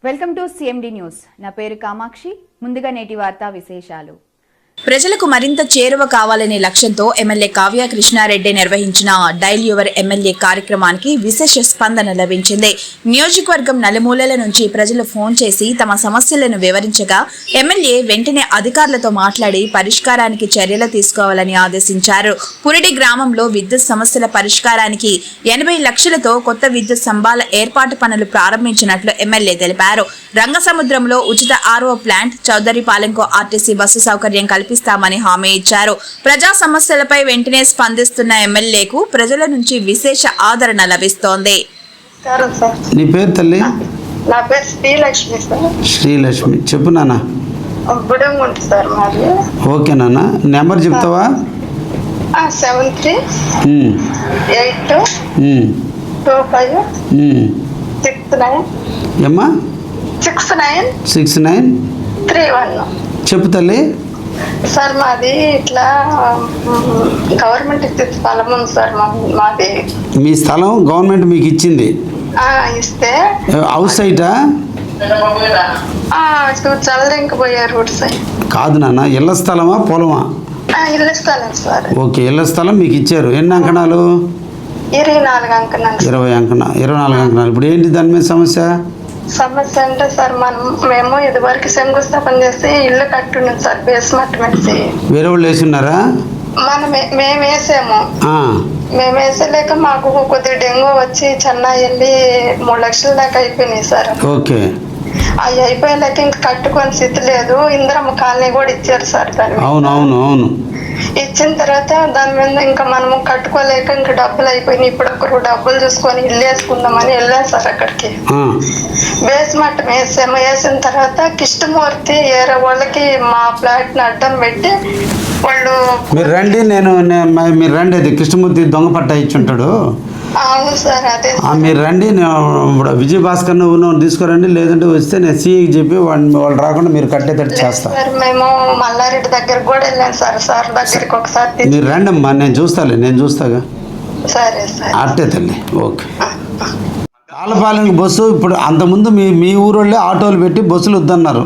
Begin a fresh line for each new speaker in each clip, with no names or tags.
Welcome to CMD news. నా పేరు కామాక్షి. ముందుగా నేటి వార్తా విశేషాలు.
ప్రజలకు మరింత చేరువ కావాలనే లక్ష్యంతో ఎమ్మెల్యే కావ్య కృష్ణారెడ్డి నిర్వహించిన డైల్ యువర్ ఎమ్మెల్యే కార్యక్రమానికి విశేష స్పందన లభించింది. నియోజకవర్గం నలుమూలల నుంచి ప్రజలు ఫోన్ చేసి తమ సమస్యలను వివరించగా ఎమ్మెల్యే వెంటనే అధికారులతో మాట్లాడి పరిష్కారానికి చర్యలు తీసుకోవాలని ఆదేశించారు. పురిడి గ్రామంలో విద్యుత్ సమస్యల పరిష్కారానికి 80 లక్షలతో కొత్త విద్యుత్ స్తంభాల ఏర్పాటు పనులు ప్రారంభించినట్లు ఎమ్మెల్యే తెలిపారు. రంగసముద్రంలో ఉచిత ఆర్ఓ ప్లాంట్, చౌదరిపాలెంకు ఆర్టీసీ బస్సు సౌకర్యం కల్పిస్తామని హామీ ఇచ్చారు. ప్రజా సమస్యలపై వెంటనే స్పందిస్తున్న ఎమ్మెల్యేకు ప్రజల నుంచి విశేష ఆదరణ లభిస్తోంది.
నీ పేరు తల్లి?
నా పేరు శ్రీలక్ష్మి సార్.
శ్రీలక్ష్మి, చెప్పు నాన్న.
గుడంగుంట సార్ మాది.
ఓకే నాన్న, నెంబర్ చెప్తావా?
738256969693
ఏమ్మా? 6931. చెప్పు తల్లి.
సార్ మాది ఇట్లా గవర్నమెంట్ ఇచ్చే స్థలం ఉంది సార్. మాది
మీ స్థలం గవర్నమెంట్ మీకు ఇచ్చింది?
ఇస్తే
హౌస్ సైటా?
చల్లరింక పోయే రోడ్ సైడ్.
కాదు నాన్న, ఇళ్ల స్థలమా పొలమా?
ఇళ్ళ స్థలం సార్.
ఓకే, ఇళ్ల స్థలం మీకు ఇచ్చారు. ఎన్ని అంకణాలు?
24 అంకణాలు.
24 అంకణాలు. ఇప్పుడు ఏంటి దాని మీద సమస్య?
సమస్య అంటే సార్ మేము ఇదివరకు శంకుస్థాపన చేసి ఇల్లు కట్టున్నాం సార్. బేస్మెంట్ వేసి
వేరే వాళ్ళు వేసున్నారా?
మేము వేసాము. మేము వేసలేక మాకు కొద్దిగా డెంగ్యూ వచ్చి చెన్నై వెళ్ళి 3 లక్షల దాకా అయిపోయినాయి సార్.
ఓకే,
అవి అయిపోయాక ఇంకా కట్టుకొని స్థితి లేదు. ఇందిరమ్మ కాలనీ కూడా ఇచ్చారు సార్. దాని
అవును
ఇచ్చిన తర్వాత దాని మీద ఇంకా మనము కట్టుకోలేక ఇంకా డబ్బులు అయిపోయినాయి. ఇప్పుడు ఒకరు డబ్బులు చూసుకొని ఇల్లు వేసుకుందామని వెళ్ళాం సార్ అక్కడికి. బేస్మెంట్ వేసిన తర్వాత కృష్ణమూర్తి ఏరే వాళ్ళకి మా ఫ్లాట్ ని అడ్డం పెట్టి వాళ్ళు
మీరు రండి, మీరు రండి. అది కృష్ణమూర్తి దొంగ పట్టా ఇచ్చుంటాడు.
అవును సార్, అదే
మీరు రండి. ఇప్పుడు విజయ్ భాస్కర్ నువ్వు తీసుకురండి, లేదంటే వస్తే నేను సిఐకి చెప్పి వాళ్ళు రాకుండా మీరు కట్టేటట్టు చేస్తా.
మేము మల్లారెడ్డి దగ్గరకు కూడా వెళ్ళాను సార్. సార్ దగ్గరికి ఒకసారి
మీరు రండి అమ్మా, నేను చూస్తాగా.
సరే సార్.
అట్టే తల్లి. ఓకే. తాళ్ళపాలెంకి బస్సు ఇప్పుడు అంతకుముందు మీ ఊరోళ్ళే ఆటోలు పెట్టి బస్సులు వద్దన్నారు.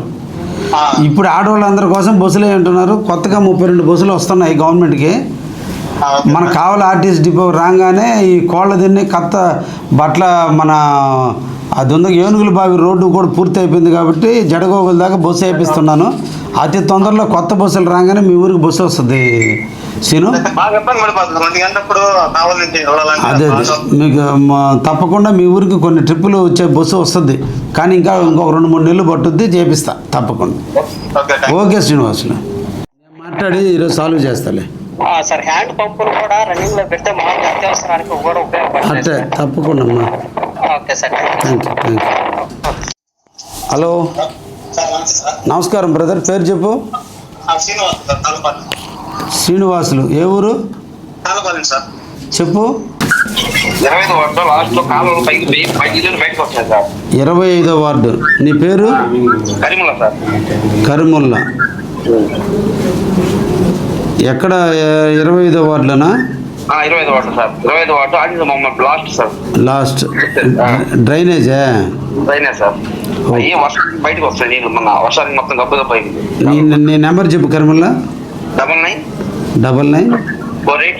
ఇప్పుడు ఆడవాళ్ళందరి కోసం బస్సులే అంటున్నారు. కొత్తగా 32 బస్సులు వస్తున్నాయి గవర్నమెంట్కి. మన కావలి ఆర్టీసీ డిపో రాగానే ఈ కోళ్ళ తిన్ని కొత్త బట్ల మన అది ఉంది ఏనుగుల బావి రోడ్డు కూడా పూర్తి అయిపోయింది కాబట్టి జడగోగుల దాకా బస్సు వేపిస్తున్నాను. అతి తొందరలో కొత్త బస్సులు రాగానే మీ ఊరికి బస్సు వస్తుంది. సీను, అదే మీకు తప్పకుండా మీ ఊరికి కొన్ని ట్రిప్పులు వచ్చే బస్సు వస్తుంది. కానీ ఇంకొక 2-3 నెలలు పట్టుద్ది, చేపిస్తా తప్పకుండా. ఓకే శ్రీనివాసులు, నేను మాట్లాడి ఈరోజు సాల్వ్ చేస్తాలే
సార్. హ్యాండ్ పంపులు కూడా రన్నింగ్ లో పెడితే మామూలుగా అత్యవసరానికి కూడా ఉపయోగపడుతుంది.
అట్టే తప్పకుండా అమ్మా.
Okay sir,
thank you. హలో, నమస్కారం బ్రదర్. పేరు చెప్పు. శ్రీనివాసులు, ఏ ఊరు? చెప్పు. 25వ వార్డు. నీ పేరు? కరిముల్లా. ఎక్కడ? 25వ వార్డులోనా?
25వ వార్డు సార్. 25వ వార్డు ఆర్టీసీ మొహమ్మద్ లాస్ట్
డ్రైనేజా?
Drainage sir. బయటకు వస్తాయి నీళ్ళు. మన వర్షానికి మొత్తం గబ్బుగా పోయింది.
నీ నెంబర్ చెప్పు. కరిముల్లా. 99 48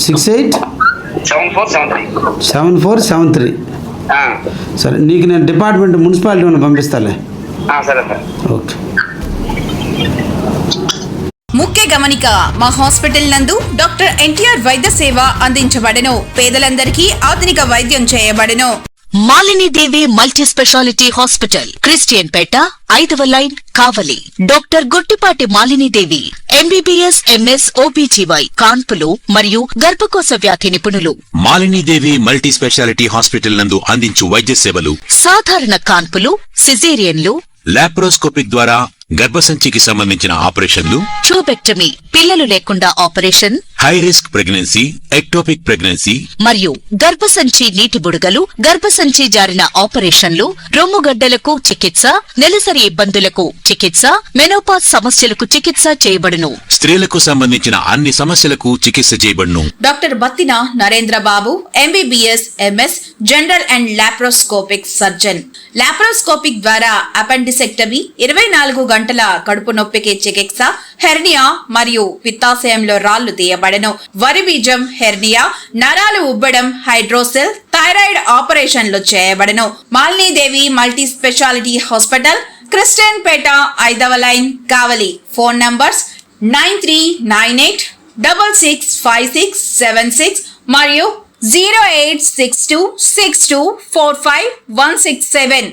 68 7473. సరే, నీకు నేను డిపార్ట్మెంట్ మున్సిపాలిటీ వాళ్ళని పంపిస్తాలే.
సరే సార్.
ఓకే.
ముఖ్య గమనిక, మా హాస్పిటల్ నందు డాక్టర్ ఎన్టీఆర్ వైద్య సేవ అందించబడెను. పేదలందరికీ ఆధునిక వైద్యం చేయబడెను.
Malinidevi multi speciality hospital, Christian Peta, 5వ line, Kavali. Doctor Gottipati Malinidevi MBBS MS OBGY కాన్పులు మరియు గర్భకోశ వ్యాధి నిపుణులు.
మాలినీదేవి మల్టీ స్పెషాలిటీ హాస్పిటల్ నందు అందించు వైద్య సేవలు:
సాధారణ కాన్పులు, సిజేరియన్లు,
లాప్రోస్కోపిక్ ద్వారా గర్భసంచికి సంబంధించిన ఆపరేషన్లు,
ట్యూబెక్టమీ, పిల్లలు లేకుండా operation,
high risk pregnancy, ectopic pregnancy
మరియు గర్భసంచి నీటి బుడగలు, గర్భసంచి జారిన ఆపరేషన్లు, రొమ్ముగడ్డలకు చికిత్స, నెలసరి ఇబ్బందులకు చికిత్స, మెనోపాజ్ సమస్యలకు చికిత్స చేయబడును.
స్త్రీలకు సంబంధించిన అన్ని సమస్యలకు చికిత్స చేయబడును.
Doctor Battina Narendra Babu, MBBS, MS, general and laparoscopic surgeon. Laparoscopic ద్వారా అపెండిసెక్టమీ, 24 గంటల కడుపు నొప్పికి చికిత్స, హెర్నియా మరియు పిత్తాశయంలో రాళ్లు తీయబడెను. వరి బీజం, హెర్నియా, నరాలు ఉబ్బడం, హైడ్రోసెల్, థైరాయిడ్ ఆపరేషన్లు చేయబడెను. Malinidevi multi speciality hospital, Christian Peta, 5వ లైన్, కావలి. ఫోన్ నంబర్స్ 9398665676 మరియు 08626245167.